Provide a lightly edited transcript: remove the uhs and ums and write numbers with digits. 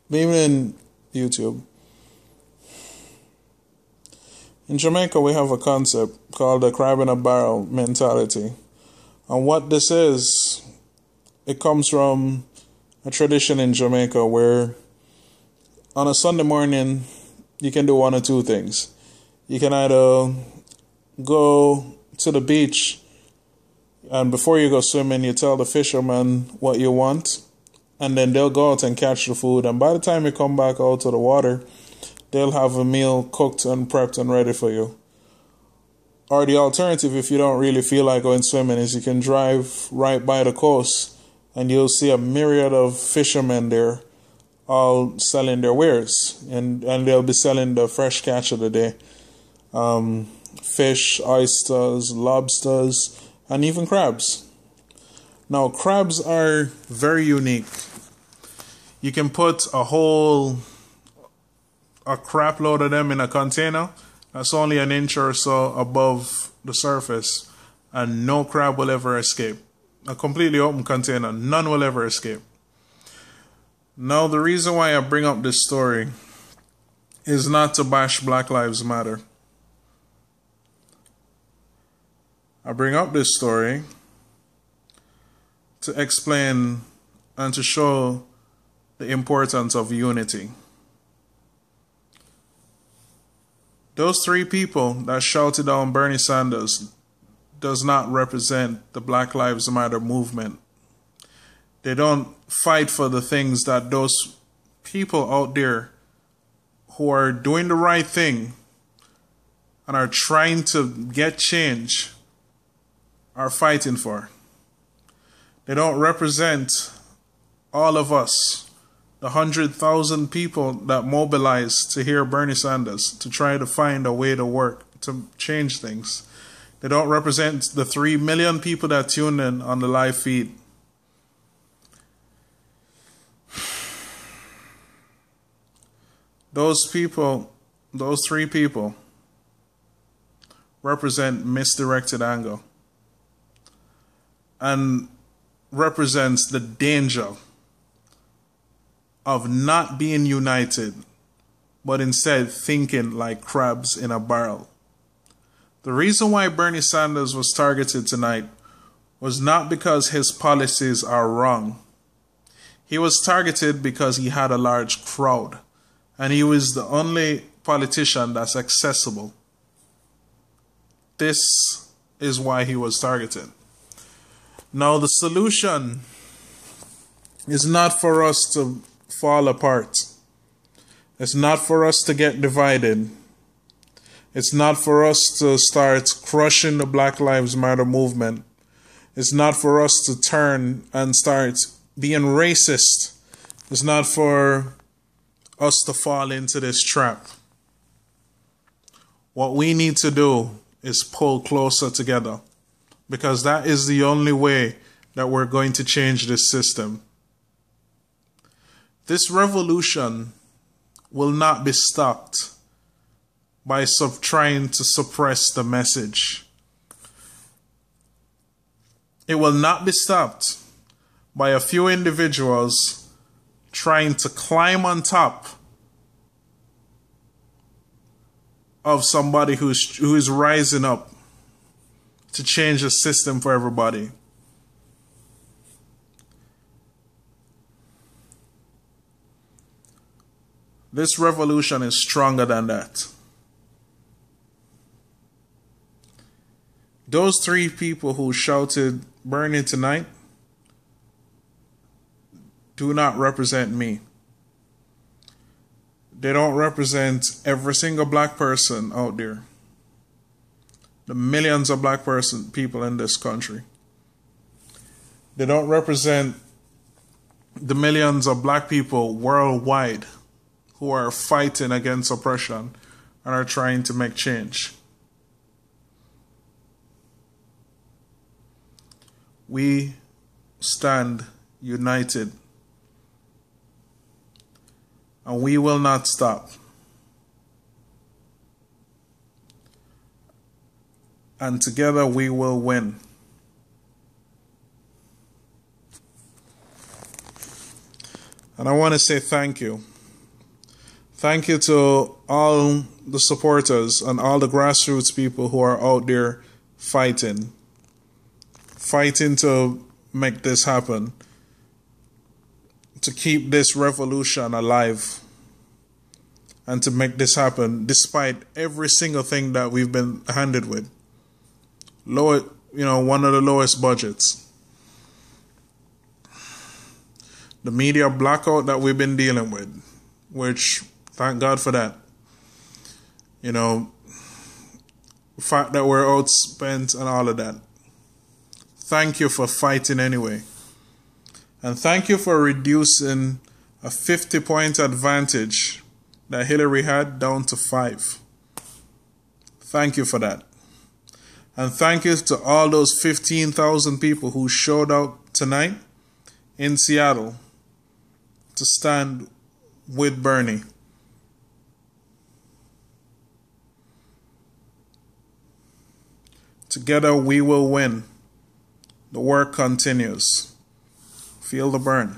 Even YouTube. In Jamaica, we have a concept called the crab in a barrel mentality. And what this is, it comes from a tradition in Jamaica where on a Sunday morning, you can do one or two things. You can either go to the beach, and before you go swimming, you tell the fishermen what you want, and then they'll go out and catch the food. And by the time you come back out to the water, they'll have a meal cooked and prepped and ready for you. Or the alternative, if you don't really feel like going swimming, is you can drive right by the coast and you'll see a myriad of fishermen there all selling their wares. And they'll be selling the fresh catch of the day. Fish, oysters, lobsters, and even crabs. Now, crabs are very unique. You can put a crap load of them in a container that's only an inch or so above the surface, and no crab will ever escape. A completely open container, none will ever escape. Now, the reason why I bring up this story is not to bash Black Lives Matter. I bring up this story to explain and to show the importance of unity. Those three people that shouted down Bernie Sanders does not represent the Black Lives Matter movement. They don't fight for the things that those people out there who are doing the right thing and are trying to get change are fighting for. They don't represent all of us, the 100,000 people that mobilized to hear Bernie Sanders, to try to find a way to work, to change things. They don't represent the 3 million people that tuned in on the live feed. Those people, those three people, represent misdirected anger and represents the danger of not being united, but instead thinking like crabs in a barrel. The reason why Bernie Sanders was targeted tonight was not because his policies are wrong. He was targeted because he had a large crowd, and he was the only politician that's accessible. This is why he was targeted. Now, the solution is not for us to fall apart. It's not for us to get divided. It's not for us to start crushing the Black Lives Matter movement. It's not for us to turn and start being racist. It's not for us to fall into this trap. What we need to do is pull closer together, because that is the only way that we're going to change this system. This revolution will not be stopped by trying to suppress the message. It will not be stopped by a few individuals trying to climb on top of somebody who is rising up to change the system for everybody. This revolution is stronger than that. Those three people who shouted Bernie tonight do not represent me. They don't represent every single black person out there. The millions of black people in this country. They don't represent the millions of black people worldwide who are fighting against oppression and are trying to make change. We stand united, and we will not stop. And together we will win. And I want to say thank you Thank you to all the supporters and all the grassroots people who are out there fighting to make this happen, to keep this revolution alive, and to make this happen despite every single thing that we've been handed with. One of the lowest budgets. The media blackout that we've been dealing with, which, thank God for that. The fact that we're outspent and all of that. Thank you for fighting anyway. And thank you for reducing a 50-point advantage that Hillary had down to 5. Thank you for that. And thank you to all those 15,000 people who showed up tonight in Seattle to stand with Bernie. Together we will win. The work continues. Feel the burn.